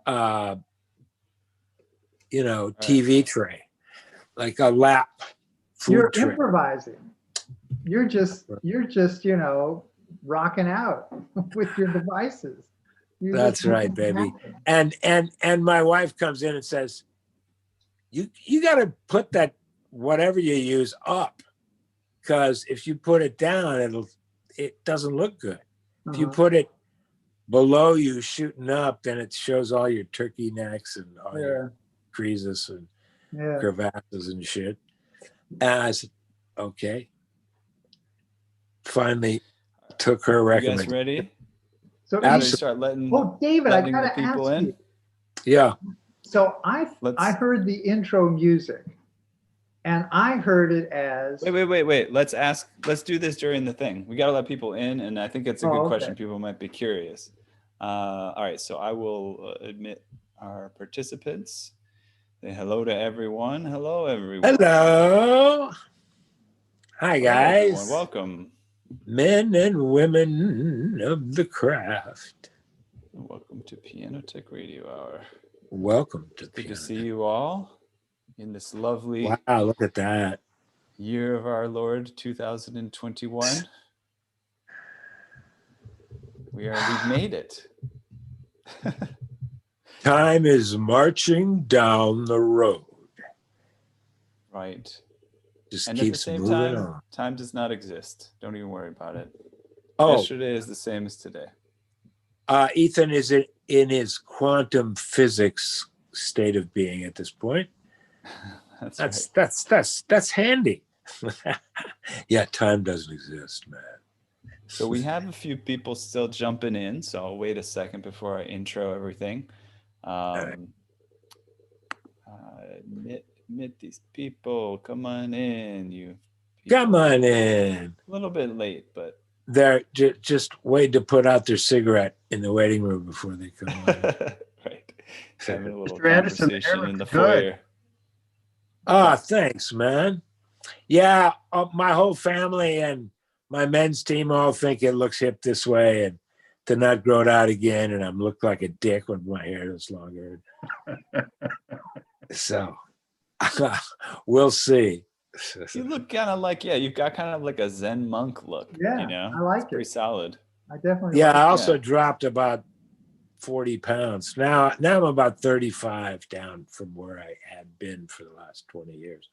TV tray, like a lap food You're tray. improvising. You're just rocking out with your devices. That's right, baby. And my wife comes in and says, you got to put that whatever you use up, because if you put it down, it doesn't look good. If you put it below you shooting up, then it shows all your turkey necks and all your creases and crevasses and shit. And I said, okay. Finally took her recommendation. You guys ready? So start letting David, I gotta people ask in. you. Yeah. So I heard the intro music, and I heard it as wait. Let's do this during the thing. We got to let people in, and I think it's a good question. People might be curious. All right, so I will admit our participants. Say hello to everyone. Hello, everyone. Hello. Hi, guys. Hello, welcome. Men and women of the craft. Welcome to Piano Tech Radio Hour. Welcome to Good to see you all in this lovely look at that year of our Lord 2021. We've made it. Time is marching down the road. Right. Just and keeps at the same moving time, on. Time does not exist. Don't even worry about it. Oh. Yesterday is the same as today. Ethan is in his quantum physics state of being at this point. That's handy. Yeah, time doesn't exist, man. So we have a few people still jumping in, so I'll wait a second before I intro everything. Admit these people. Come on in, you people. Come on in. A little bit late, but they're just waiting to put out their cigarette in the waiting room before they come on. Right. Having a little Mr. Anderson, conversation in the foyer. Thanks, man. Yeah, my whole family and my men's team all think it looks hip this way, and to not grow it out again, and I'm look like a dick when my hair is longer. So we'll see. You look kind of like, you've got kind of like a Zen monk look. Yeah, I like it. Pretty solid. I definitely. Yeah, I also dropped about 40 pounds. Now I'm about 35 down from where I had been for the last 20 years.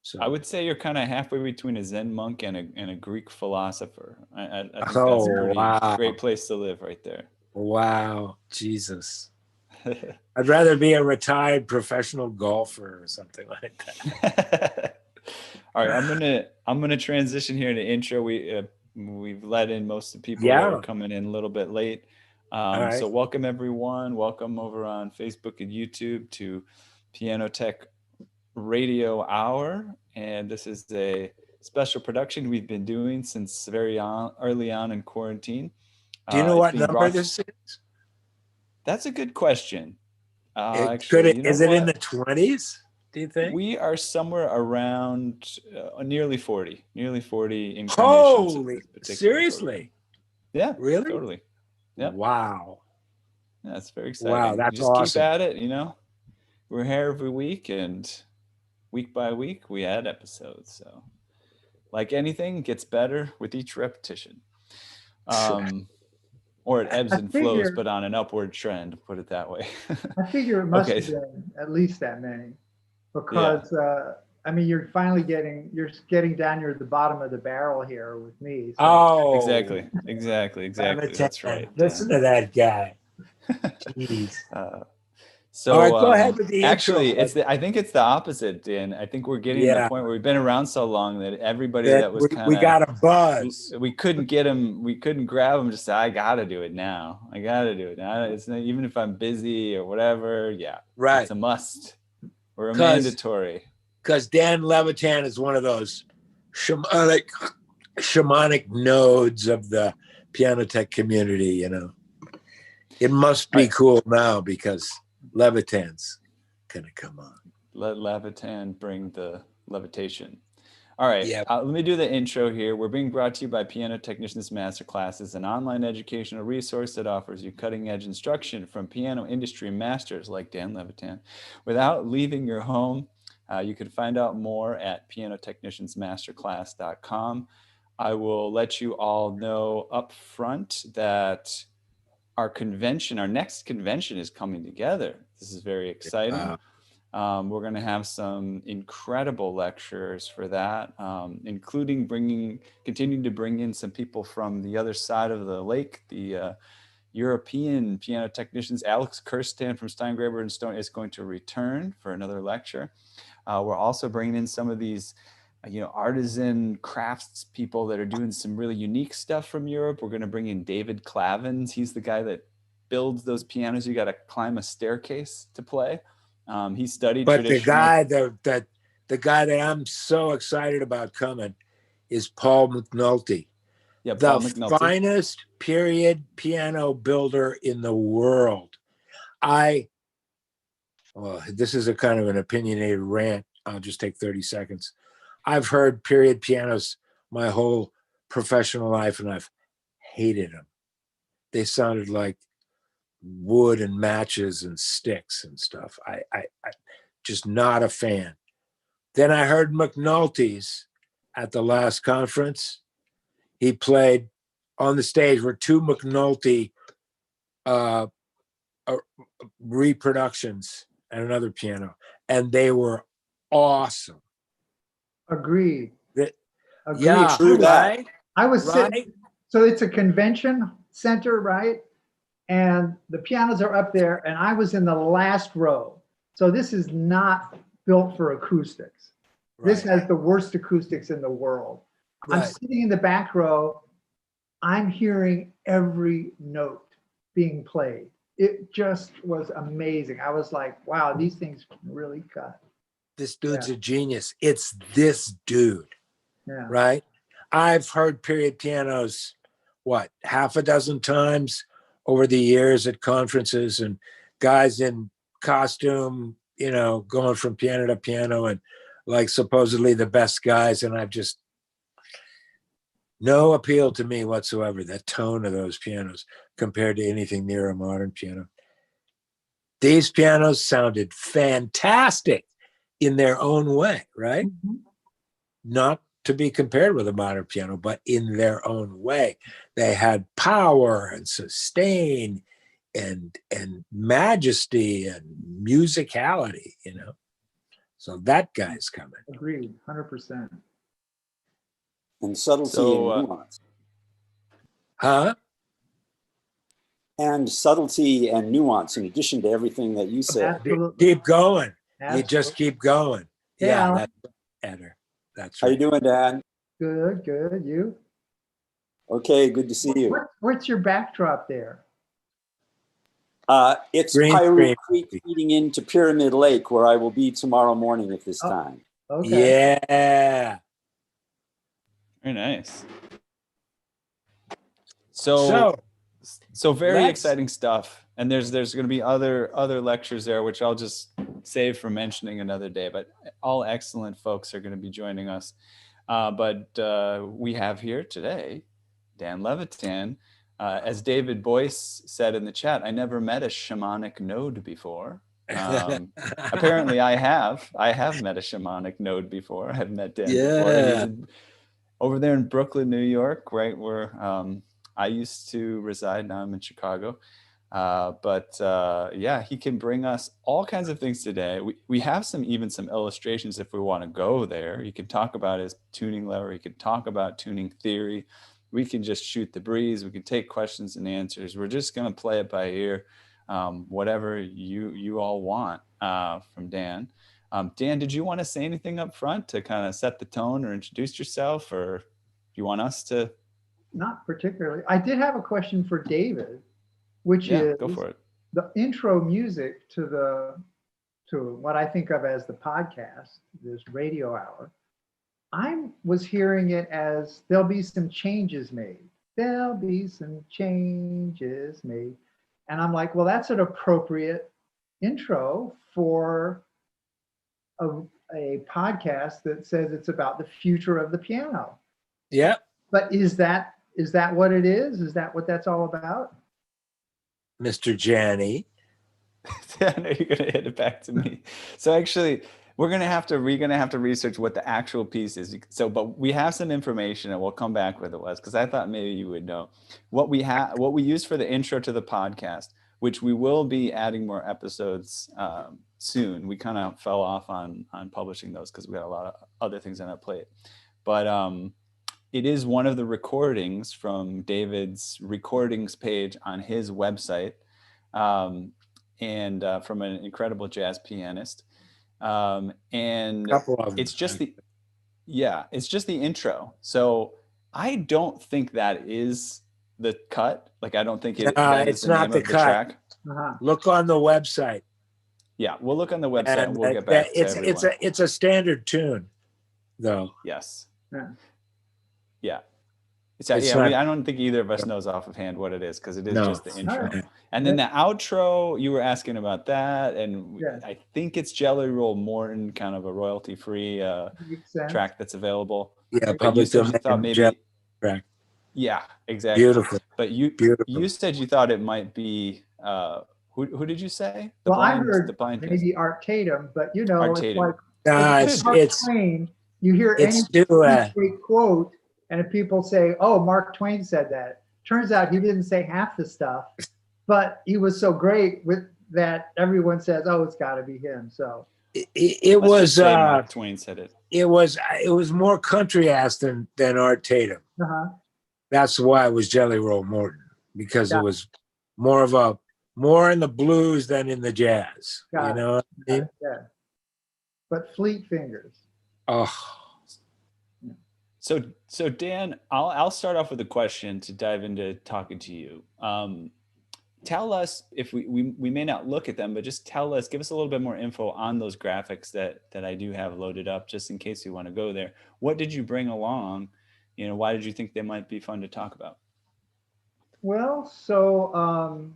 So I would say you're kind of halfway between a Zen monk and a Greek philosopher. I think that's a pretty great place to live right there. Wow, Jesus. I'd rather be a retired professional golfer or something like that. All right, I'm gonna transition here to intro. We've let in most of the people that are coming in a little bit late. So welcome everyone. Welcome over on Facebook and YouTube to Piano Tech Radio Hour, and this is a special production we've been doing since very early on in quarantine. Do you know what number this is? That's a good question. Is it in the 20s? Do you think? We are somewhere around nearly 40 incarnations. Holy, seriously? Yeah, really? Totally. Yeah. Wow. Yeah, that's very exciting. Wow, that's just awesome. Keep at it. We're here every week, and week by week we add episodes. So, like anything, it gets better with each repetition. Or it ebbs and flows, but on an upward trend, put it that way. I figure it must have been at least that many, because you're finally getting down near the bottom of the barrel here with me. So. Oh, exactly. That's right. Listen to that guy. Jeez. So all right, go ahead with the actually, intro. I think it's the opposite, Dan. I think we're getting to the point where we've been around so long that everybody that was kind of, we got a buzz. We couldn't get him. We couldn't grab him. Just say, I got to do it now. It's not, even if I'm busy or whatever. Yeah, right. It's a must. We're a mandatory. Because Dan Levitan is one of those shamanic nodes of the Piano Tech community. It must be cool now because Levitan's gonna come on. Let Levitan bring the levitation. All right, Yeah. let me do the intro here. We're being brought to you by Piano Technicians Masterclasses, an online educational resource that offers you cutting-edge instruction from piano industry masters like Dan Levitan without leaving your home. You can find out more at pianotechniciansmasterclass.com. I will let you all know up front that our next convention is coming together. This is very exciting. We're going to have some incredible lectures for that, including continuing to bring in some people from the other side of the lake, the European piano technicians. Alex Kirsten from Steingraber and Stone is going to return for another lecture. We're also bringing in some of these artisan crafts people that are doing some really unique stuff from Europe. We're going to bring in David Clavins. He's the guy that builds those pianos you got to climb a staircase to play. He studied traditional. The guy that I'm so excited about coming is Paul McNulty. Yeah, Paul McNulty. Finest period piano builder in the world. This is a kind of an opinionated rant. I'll just take 30 seconds. I've heard period pianos my whole professional life, and I've hated them. They sounded like wood and matches and sticks and stuff. I just not a fan. Then I heard McNulty's at the last conference. He played on the stage were two McNulty reproductions and another piano, and they were awesome. Agreed. Agreed. Yeah, True that. right? I was Right? sitting, so it's a convention center, right? And the pianos are up there, and I was in the last row. So this is not built for acoustics. This Right. has the worst acoustics in the world. I'm Right. sitting in the back row. I'm hearing every note being played. It just was amazing. I was like, wow, these things can really cut. This dude's a genius. It's this dude, Yeah. right? I've heard period pianos, half a dozen times over the years at conferences, and guys in costume, going from piano to piano, and like supposedly the best guys. And I've just no appeal to me whatsoever, the tone of those pianos compared to anything near a modern piano. These pianos sounded fantastic in their own way, right? Mm-hmm. Not to be compared with a modern piano, but in their own way. They had power and sustain and majesty and musicality, So that guy's coming. Agreed, 100%. And subtlety and nuance. Huh? And subtlety and nuance in addition to everything that you said. Absolutely. Keep going. Absolutely. You just keep going. Yeah. That's better. That's How right. you doing, Dan? Good, good. You? Okay, good to see you. What's your backdrop there? It's Green Piru screen. Creek feeding into Pyramid Lake, where I will be tomorrow morning at this time. Okay. Yeah. Very nice. So very exciting stuff. And there's going to be other lectures there, which I'll just save for mentioning another day. But all excellent folks are going to be joining us. But we have here today Dan Levitan. As David Boyce said in the chat, I never met a shamanic node before. Apparently I have met a shamanic node before. I've met Dan before. He's over there in Brooklyn, New York, right where I used to reside. Now I'm in Chicago. He can bring us all kinds of things today. We have some illustrations if we want to go there. He can talk about his tuning lever. He can talk about tuning theory. We can just shoot the breeze. We can take questions and answers. We're just going to play it by ear, whatever you all want from Dan. Dan, did you want to say anything up front to kind of set the tone or introduce yourself, or do you want us to? Not particularly. I did have a question for David, which is go for it. The intro music to what I think of as the podcast, this radio hour. I was hearing it as there'll be some changes made. There'll be some changes made. And I'm like, well, that's an appropriate intro for a a podcast that says it's about the future of the piano. Yeah. But is that what it is? Is that what that's all about? Mr. Janney. I know you're gonna hit it back to me. So actually, we're gonna have to research what the actual piece is. So, but we have some information, and we'll come back with it, Wes, because I thought maybe you would know what we use for the intro to the podcast, which we will be adding more episodes soon. We kind of fell off on publishing those because we had a lot of other things on our plate, but it is one of the recordings from David's recordings page on his website. And from an incredible jazz pianist. And it's just the intro. So I don't think that is the cut. Like, I don't think that is the name of the track. Uh-huh. Look on the website. Yeah, we'll look on the website and we'll get back to everyone. It's a standard tune, though. Yes. Yeah. Yeah. I don't think either of us knows off of hand what it is, because it is just the intro. Right. And then the outro, you were asking about that, and Yeah. I think it's Jelly Roll Morton, kind of a royalty-free track that's available. Yeah, But you said you thought maybe track. Yeah, exactly. Beautiful. But you said you thought it might be who did you say? I heard the blind maybe Art Tatum, but you know, Art it's Tatum. like It's Mark Twain. You hear any great quote, and if people say, "Oh, Mark Twain said that," turns out he didn't say half the stuff, but he was so great with that. Everyone says, "Oh, it's got to be him." So it was Mark Twain said it. It was more country ass than Art Tatum. Uh-huh. That's why it was Jelly Roll Morton, because it was more in the blues than in the jazz. You know what I mean? Yeah. But Fleet Fingers. Oh. So Dan, I'll start off with a question to dive into talking to you. Tell us, if we may not look at them, but just give us a little bit more info on those graphics that I do have loaded up, just in case you want to go there. What did you bring along? You know, why did you think they might be fun to talk about? Well, so one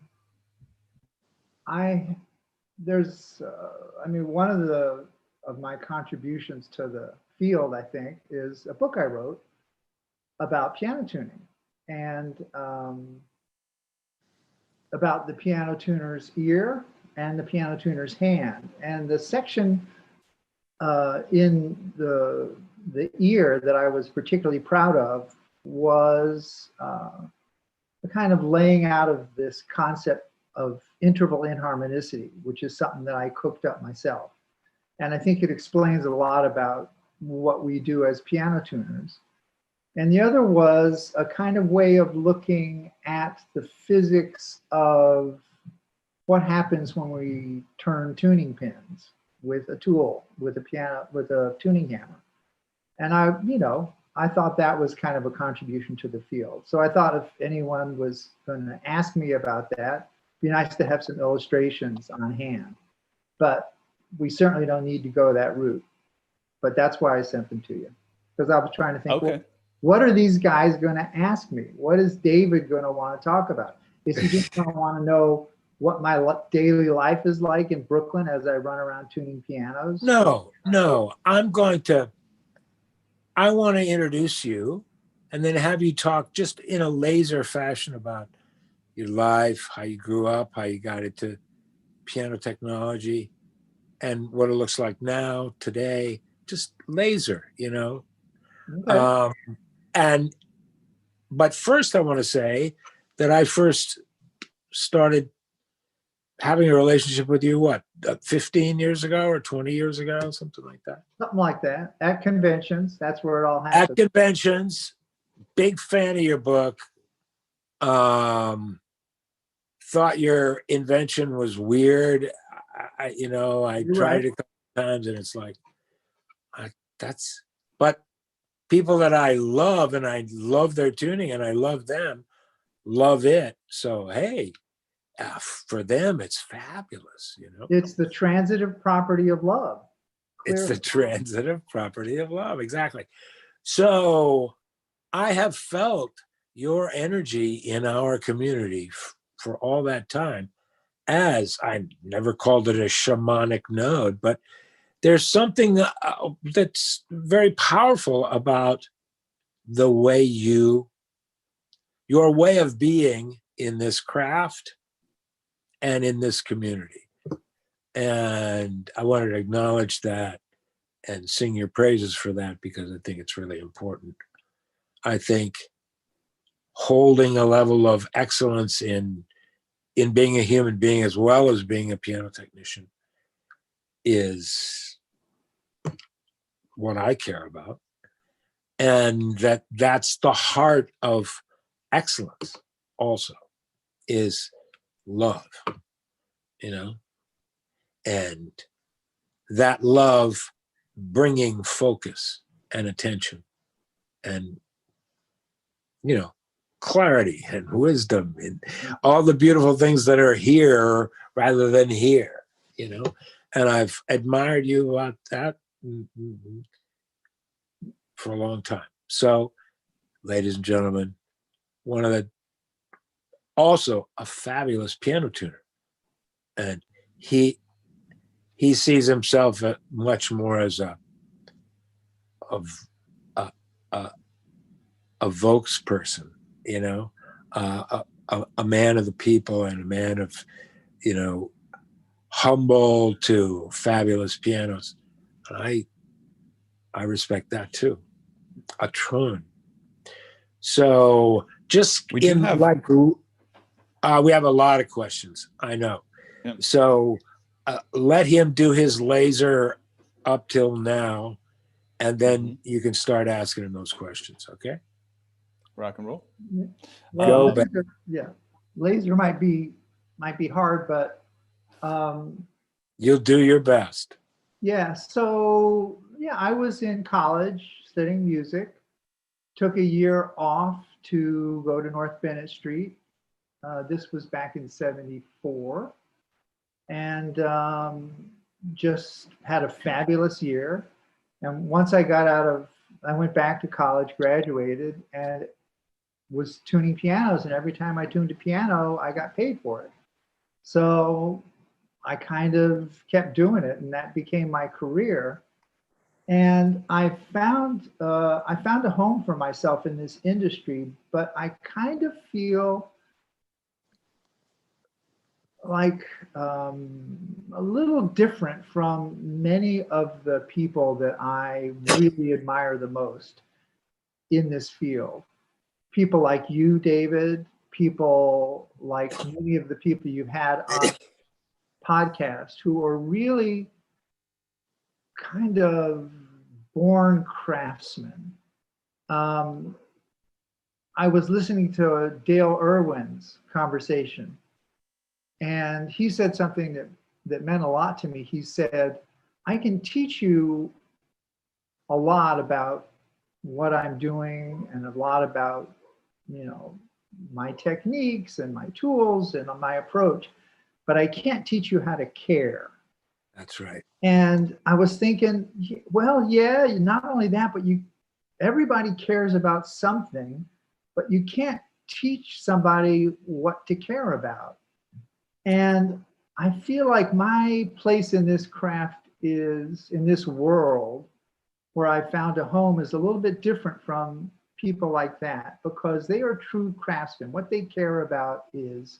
of my contributions to the field, I think, is a book I wrote about piano tuning and about the piano tuner's ear and the piano tuner's hand. And the section in the ear that I was particularly proud of was the kind of laying out of this concept of interval inharmonicity, which is something that I cooked up myself. And I think it explains a lot about what we do as piano tuners. And the other was a kind of way of looking at the physics of what happens when we turn tuning pins with a tool, with a tuning hammer. And I thought that was kind of a contribution to the field. So I thought if anyone was going to ask me about that, it'd be nice to have some illustrations on hand. But we certainly don't need to go that route. But that's why I sent them to you, because I was trying to think, okay, well, what are these guys going to ask me? What is David going to want to talk about? Is he just going to want to know what my daily life is like in Brooklyn as I run around tuning pianos? No. I want to introduce you and then have you talk just in a laser fashion about your life, how you grew up, how you got into piano technology, and what it looks like now, today, just laser, Okay. But first I want to say that I first started having a relationship with you, 15 years ago or 20 years ago, something like that? Something like that. At conventions, that's where it all happens. At conventions, big fan of your book. Thought your invention was weird. I tried it a couple times and it's like, but people that I love and I love their tuning and I love them, love it. So, hey, for them, it's fabulous, It's the transitive property of love. Clearly. It's the transitive property of love, exactly. So I have felt your energy in our community for all that time, as I never called it a shamanic node, but there's something that's very powerful about the way your way of being in this craft and in this community. And I wanted to acknowledge that and sing your praises for that, because I think it's really important. I think holding a level of excellence in being a human being as well as being a piano technician is what I care about. And that's the heart of excellence also, is love, and that love bringing focus and attention and, clarity and wisdom and all the beautiful things that are here rather than here, and I've admired you about that for a long time. So, ladies and gentlemen, also a fabulous piano tuner, and he sees himself much more as a Vokes person, a man of the people and a man of, humble to fabulous pianos. And I respect that too, a ton. So just we have a lot of questions. I know. Yep. So let him do his laser up till now, and then you can start asking him those questions. Okay. Rock and roll. Well, laser might be hard, but you'll do your best. Yeah. So I was in college studying music. Took a year off to go to North Bennett Street. This was back in '74, and just had a fabulous year. And once I went back to college, graduated, and was tuning pianos. And every time I tuned a piano, I got paid for it. So I kind of kept doing it, and that became my career. And I found a home for myself in this industry, but I kind of feel like a little different from many of the people that I really admire the most in this field. People like you, David, people like many of the people you've had on podcast who are really kind of born craftsmen. I was listening to Dale Irwin's conversation, and he said something that meant a lot to me. He said, I can teach you a lot about what I'm doing and a lot about, my techniques and my tools and my approach, but I can't teach you how to care. That's right. And I was thinking, well, yeah, not only that, but everybody cares about something, but you can't teach somebody what to care about. And I feel like my place in this craft is, in this world where I found a home, is a little bit different from people like that, because they are true craftsmen. What they care about is,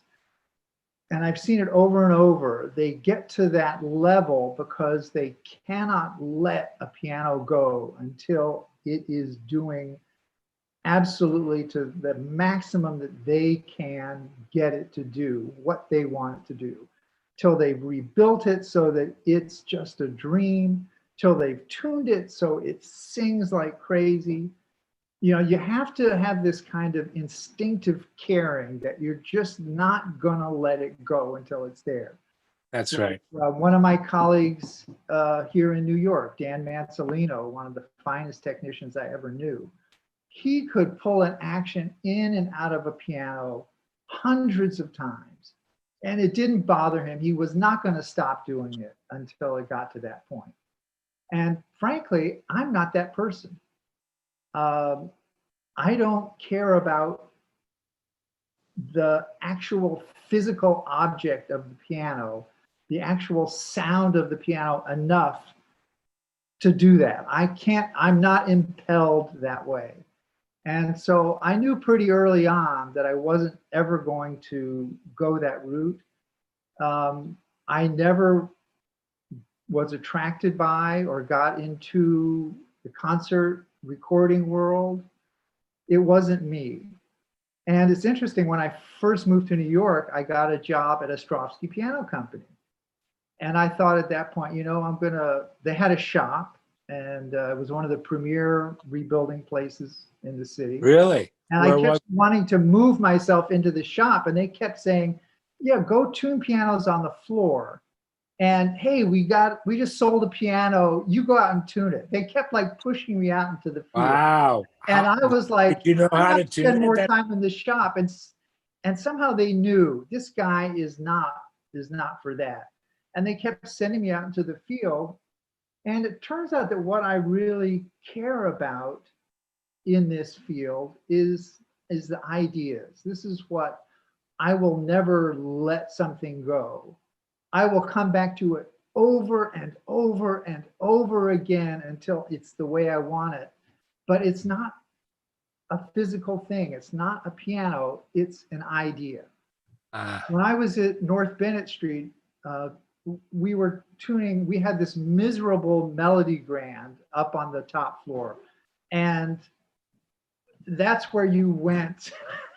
and I've seen it over and over, they get to that level because they cannot let a piano go until it is doing absolutely to the maximum that they can get it to do what they want it to do, till they've rebuilt it so that it's just a dream, till they've tuned it so it sings like crazy. You have to have this kind of instinctive caring that you're just not gonna let it go until it's there. That's right. One of my colleagues here in New York, Dan Mansolino, one of the finest technicians I ever knew, he could pull an action in and out of a piano hundreds of times, and it didn't bother him. He was not going to stop doing it until it got to that point. And frankly, I'm not that person. I don't care about the actual physical object of the piano, the actual sound of the piano enough to do that. I'm not impelled that way. And so I knew pretty early on that I wasn't ever going to go that route. I never was attracted by or got into the concert recording world. It wasn't me. And it's interesting, when I first moved to New York, I got a job at a Stropsky piano company. And I thought at that point, they had a shop, and it was one of the premier rebuilding places in the city. Really? And I kept wanting to move myself into the shop, and they kept saying, yeah, go tune pianos on the floor. And hey, we just sold a piano. You go out and tune it. They kept like pushing me out into the field. Wow. And I was like, did you know how to spend tune more it? time in the shop. And somehow they knew this guy is not for that. And they kept sending me out into the field. And it turns out that what I really care about in this field is the ideas. This is what I will never let something go. I will come back to it over and over and over again until it's the way I want it. But it's not a physical thing. It's not a piano. It's an idea. When I was at North Bennett Street, we were tuning. We had this miserable Melody Grand up on the top floor. And that's where you went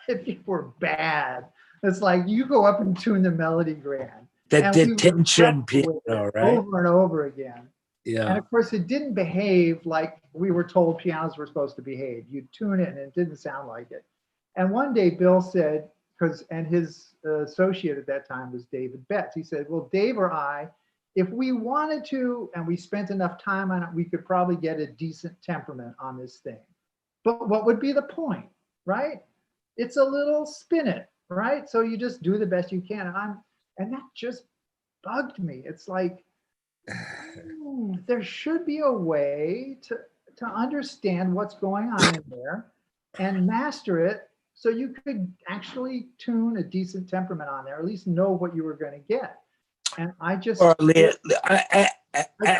if you were bad. It's like you go up and tune the Melody Grand. The detention piano, right? Over and over again. Yeah. And of course, it didn't behave like we were told pianos were supposed to behave. You'd tune it and it didn't sound like it. And one day Bill said, and his associate at that time was David Betts. He said, well, Dave or I, if we wanted to and we spent enough time on it, we could probably get a decent temperament on this thing. But what would be the point, right? It's a little spinet, right? So you just do the best you can. And that just bugged me. It's like, there should be a way to understand what's going on in there and master it, so you could actually tune a decent temperament on there, at least know what you were going to get. And I just, or at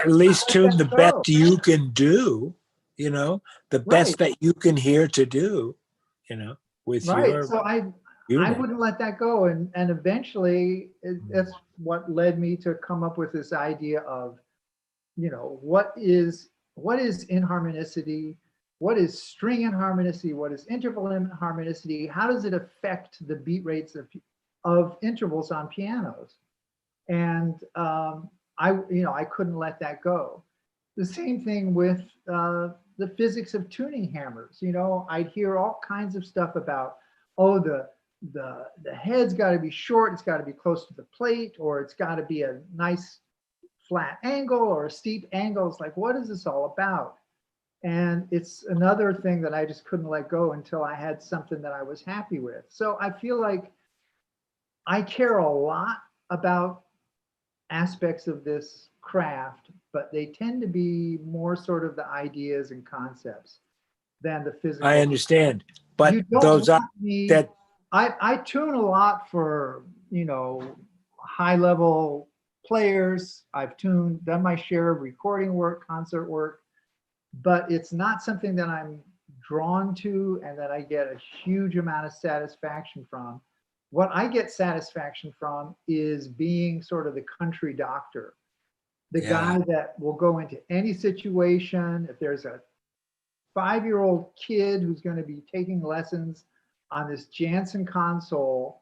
least tune the best you can do, the best that you can hear to do, with your. So I wouldn't let that go. And eventually that's what led me to come up with this idea of, what is inharmonicity? What is string inharmonicity? What is interval inharmonicity? How does it affect the beat rates of intervals on pianos? And I couldn't let that go. The same thing with the physics of tuning hammers. I'd hear all kinds of stuff about, the head's got to be short, it's got to be close to the plate, or it's got to be a nice flat angle or a steep angle. It's like, what is this all about? And it's another thing that I just couldn't let go until I had something that I was happy with. So I feel like I care a lot about aspects of this craft, but they tend to be more sort of the ideas and concepts than the physical. I understand, but those are that I tune a lot for, high level players. I've done my share of recording work, concert work, but it's not something that I'm drawn to and that I get a huge amount of satisfaction from. What I get satisfaction from is being sort of the country doctor, the guy that will go into any situation. If there's a 5-year-old kid who's going to be taking lessons on this Jansen console,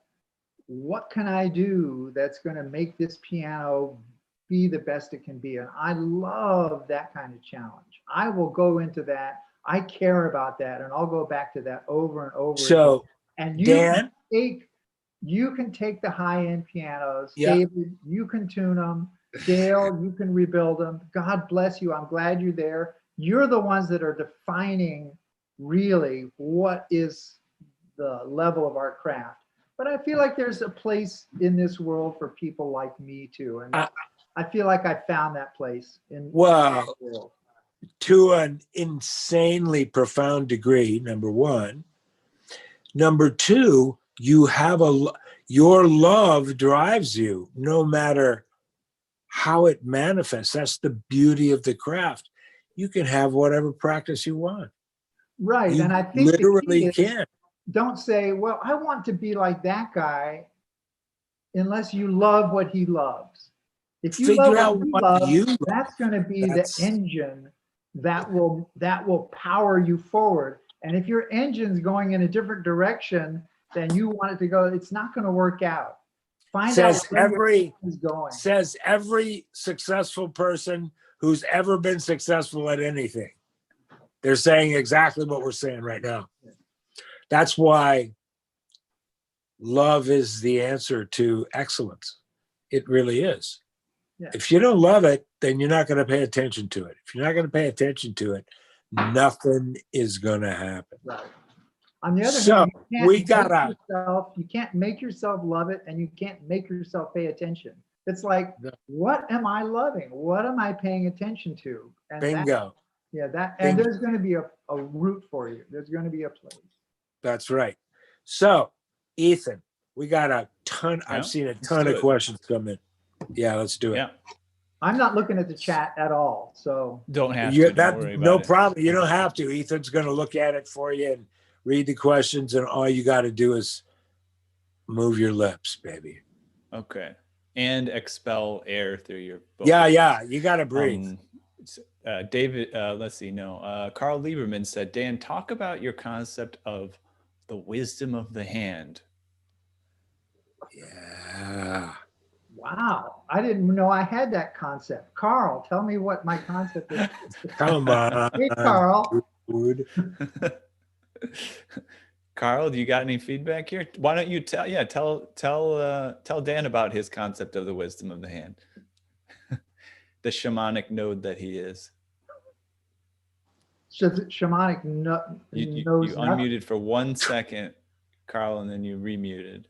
what can I do that's going to make this piano be the best it can be? And I love that kind of challenge. I will go into that. I care about that, and I'll go back to that over and over. So, and you can take the high-end pianos. Yeah. David, you can tune them. Dale, you can rebuild them. God bless you. I'm glad you're there. You're the ones that are defining really what is the level of our craft. But I feel like there's a place in this world for people like me too. And I feel like I found that place in the world. To an insanely profound degree, number one. Number two, your love drives you no matter how it manifests. That's the beauty of the craft. you can have whatever practice you want. Right. You And I think the key literally is, can. don't say, well, I want to be like that guy, unless you love what he loves. If you love Figure out what he what loves, you love. that's going to be the That's- engine that will power you forward. And if your engine's going in a different direction than you want it to go, it's not going to work out. Find out Says where your every engine is going. says every successful person who's ever been successful at anything. They're saying exactly what we're saying right now. That's why love is the answer to excellence. It really is. Yeah. If you don't love it, then you're not going to pay attention to it. If you're not going to pay attention to it, nothing is going to happen. Right. On the other So, hand, you can't make yourself love it, and you can't make yourself pay attention. It's like, what am I loving? What am I paying attention to? And Bingo. and there's going to be a route for you. There's going to be a place. That's right. So, Ethan, we got a ton. Yeah, I've seen a ton of questions come in. Yeah, let's do it. Yeah. I'm not looking at the chat at all, so Don't have to. Don't worry about no it. problem. You don't have to. Ethan's going to look at it for you and read the questions, and all you got to do is move your lips, baby. Okay. And expel air through your vocals. Yeah. You got to breathe. David, let's see. No, Carl Lieberman said, Dan, talk about your concept of the wisdom of the hand. Yeah. wow, I didn't know I had that concept. Carl, tell me what my concept is. Come on. Hey, Carl. Dude. Carl, do you got any feedback here? Why don't you tell Dan about his concept of the wisdom of the hand, the shamanic node that he is. Shamanic You knows nothing. unmuted for 1 second, Carl, and then you remuted.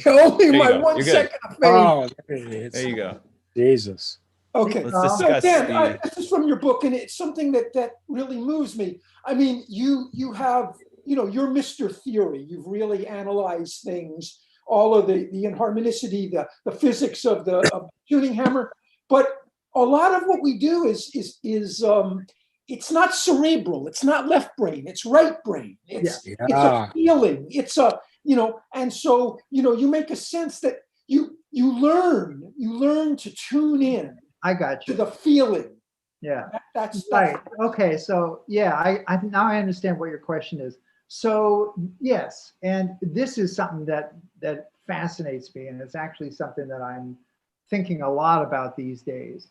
Only my go. 1 You're second of fame. Oh, there it is. There you go. Jesus. Okay. Let's So discuss Dan, this is from your book, and it's something that really moves me. I mean, you have, you're Mr. Theory. You've really analyzed things, all of the inharmonicity, the physics of the tuning hammer. But a lot of what we do is it's not cerebral. It's not left brain. It's right brain. It's a feeling. It's a, and so, you make a sense that you learn to tune in. I got you. To the feeling. Yeah. That's right. Okay. So yeah, I now I understand what your question is. So yes, and this is something that fascinates me, and it's actually something that I'm thinking a lot about these days.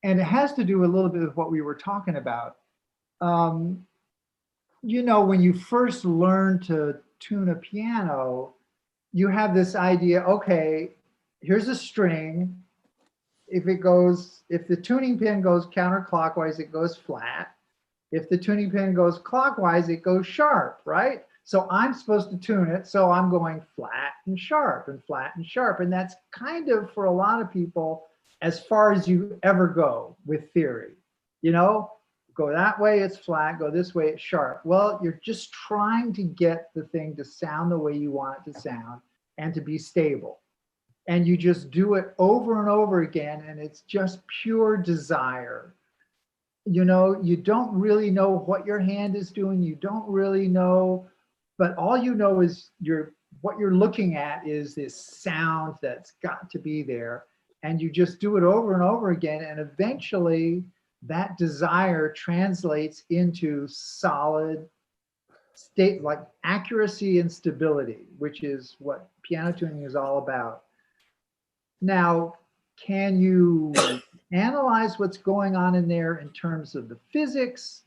And it has to do a little bit with what we were talking about. When you first learn to tune a piano, you have this idea, okay, here's a string. If the tuning pin goes counterclockwise, it goes flat. If the tuning pin goes clockwise, it goes sharp, right? So I'm supposed to tune it. So I'm going flat and flat and sharp. And that's kind of, for a lot of people, as far as you ever go with theory. Go that way, it's flat. Go this way, it's sharp. Well, you're just trying to get the thing to sound the way you want it to sound and to be stable. And you just do it over and over again, and it's just pure desire. You don't really know what your hand is doing. You don't really know, but all you know is what you're looking at is this sound that's got to be there. And you just do it over and over again. And eventually that desire translates into solid state, like accuracy and stability, which is what piano tuning is all about. Now, can you analyze what's going on in there in terms of the physics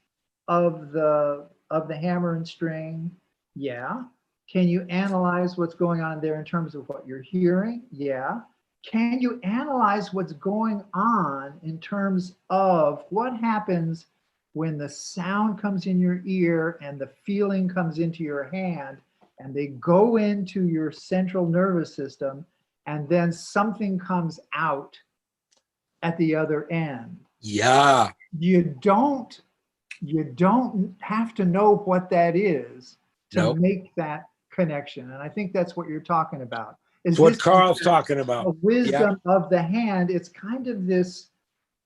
of the hammer and string? Yeah. Can you analyze what's going on there in terms of what you're hearing? Yeah. Can you analyze what's going on in terms of what happens when the sound comes in your ear and the feeling comes into your hand, and they go into your central nervous system, and then something comes out at the other end? Yeah. You don't have to know what that is to make that connection. And I think that's what you're talking about. Is what Carl's talking about. The wisdom of the hand. It's kind of this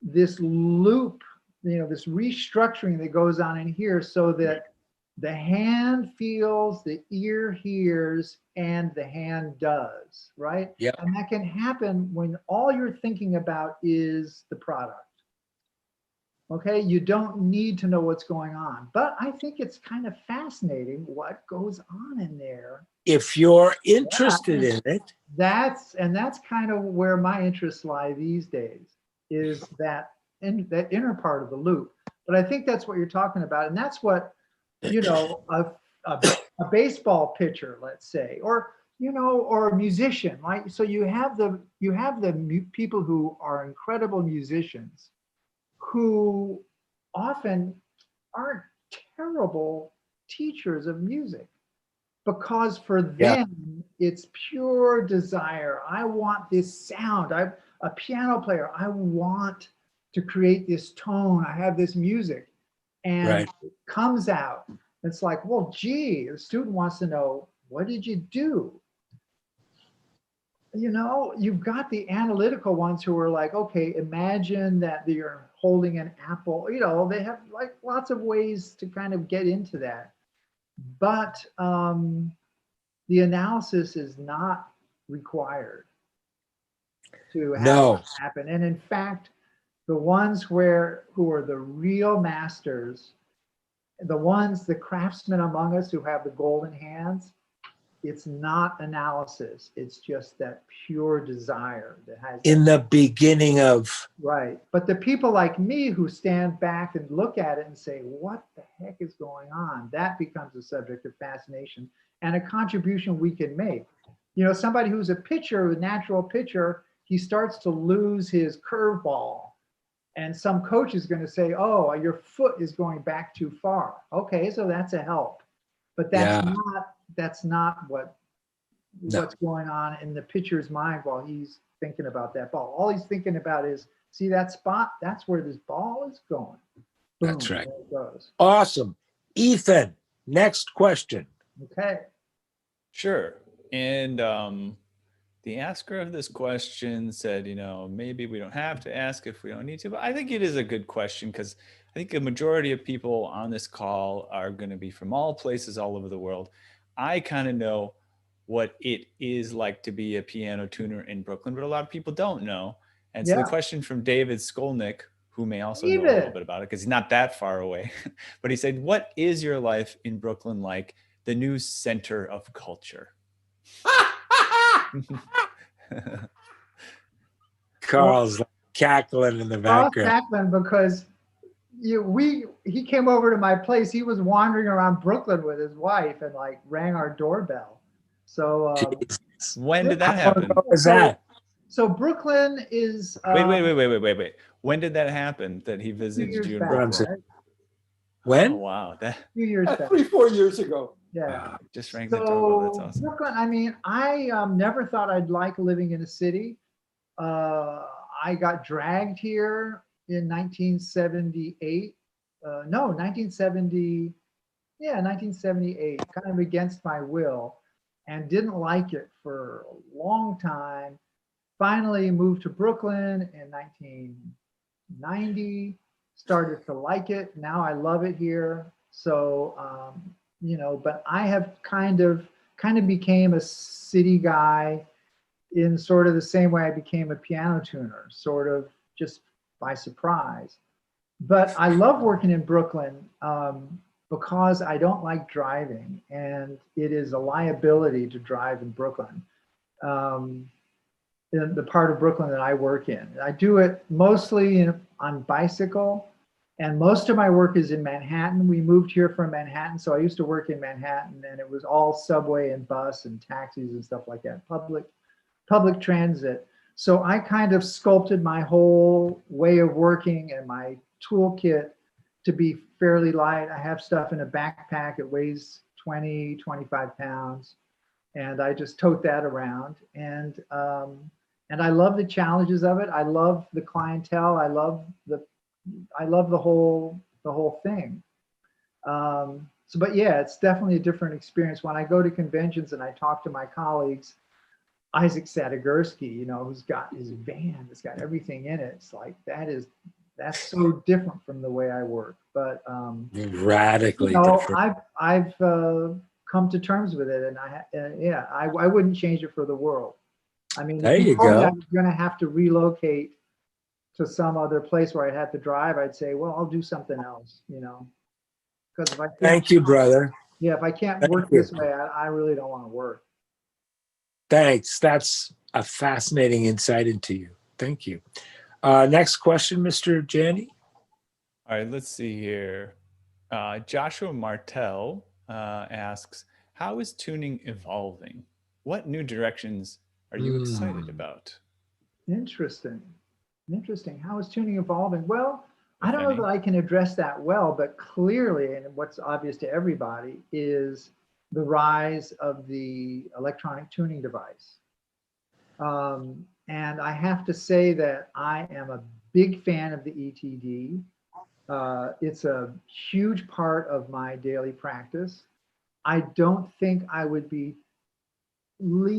loop this restructuring that goes on in here so that the hand feels, the ear hears, and the hand does, right? Yeah. And that can happen when all you're thinking about is the product. Okay, you don't need to know what's going on, but I think it's kind of fascinating what goes on in there. If you're interested in it. That's kind of where my interests lie these days, is that inner part of the loop. But I think that's what you're talking about, and that's what, a baseball pitcher, let's say, or or a musician, right? So you have the people who are incredible musicians, who often aren't terrible teachers of music, because for them it's pure desire. I want this sound. I'm a piano player. I want to create this tone. I have this music, and it comes out. It's like, well, gee, the student wants to know, what did you do? You've got the analytical ones who are like, okay, imagine that you're holding an apple. They have like lots of ways to kind of get into that. But the analysis is not required to have happen. And in fact, the ones who are the real masters, the craftsmen among us who have the golden hands, it's not analysis. It's just that pure desire that has in the beginning of. Right. But the people like me who stand back and look at it and say, what the heck is going on? That becomes a subject of fascination and a contribution we can make. Somebody who's a pitcher, a natural pitcher, he starts to lose his curveball. And some coach is going to say, oh, your foot is going back too far. Okay, so that's a help. But that's not what's going on in the pitcher's mind while he's thinking about that ball. All he's thinking about is, see that spot? That's where this ball is going. Boom, that's right. there it goes. Awesome. Ethan, next question. Okay. Sure. And the asker of this question said, maybe we don't have to ask if we don't need to, but I think it is a good question, because I think a majority of people on this call are going to be from all places all over the world. I kind of know what it is like to be a piano tuner in Brooklyn, but a lot of people don't know. And so the question from David Skolnick, who may also know a little bit about it because he's not that far away, but he said, what is your life in Brooklyn like, the new center of culture? Carl's cackling in the background. Carl's cackling because he came over to my place. He was wandering around Brooklyn with his wife and like rang our doorbell. So when did that happen? What was that? So Brooklyn is wait. When did that happen that he visited you in Brooklyn? Right? When? Oh, wow. A few years back. 3-4 years ago. Yeah. Just rang the doorbell. That's awesome. Brooklyn, I mean, I never thought I'd like living in a city. I got dragged here in 1978. 1978, kind of against my will, and didn't like it for a long time. Finally moved to Brooklyn in 1990, started to like it. Now I love it here. So, but I have kind of became a city guy in sort of the same way I became a piano tuner, sort of just by surprise. But I love working in Brooklyn because I don't like driving, and it is a liability to drive in Brooklyn. In the part of Brooklyn that I work in, I do it mostly on bicycle, and most of my work is in Manhattan. We moved here from Manhattan, so I used to work in Manhattan, and it was all subway and bus and taxis and stuff like that, public transit. So I kind of sculpted my whole way of working and my toolkit to be fairly light. I have stuff in a backpack. It weighs 20, 25 pounds. And I just tote that around. And I love the challenges of it. I love the clientele. I love the whole thing. But yeah, it's definitely a different experience. When I go to conventions and I talk to my colleagues, Isaac Sadegurski, who's got his van, that's got everything in it. It's like, that is That's so different from the way I work. But Radically you know, different. I've come to terms with it, and I wouldn't change it for the world. I mean, There if you you told me I go. was going to have to relocate to some other place where I'd have to drive, I'd say, well, I'll do something else, you know, because if I can't, Thank you, brother. yeah, if I can't Thank work you. this way, I really don't want to work. Thanks. That's a fascinating insight into you. Thank you. Next question, Mr. Janney. All right, let's see here. Joshua Martell asks, how is tuning evolving? What new directions are you excited about? Interesting. Interesting. How is tuning evolving? Well, I If don't know any. that I can address that well, but clearly, and what's obvious to everybody, is the rise of the electronic tuning device. And I have to say that I am a big fan of the ETD. It's a huge part of my daily practice. I don't think I would be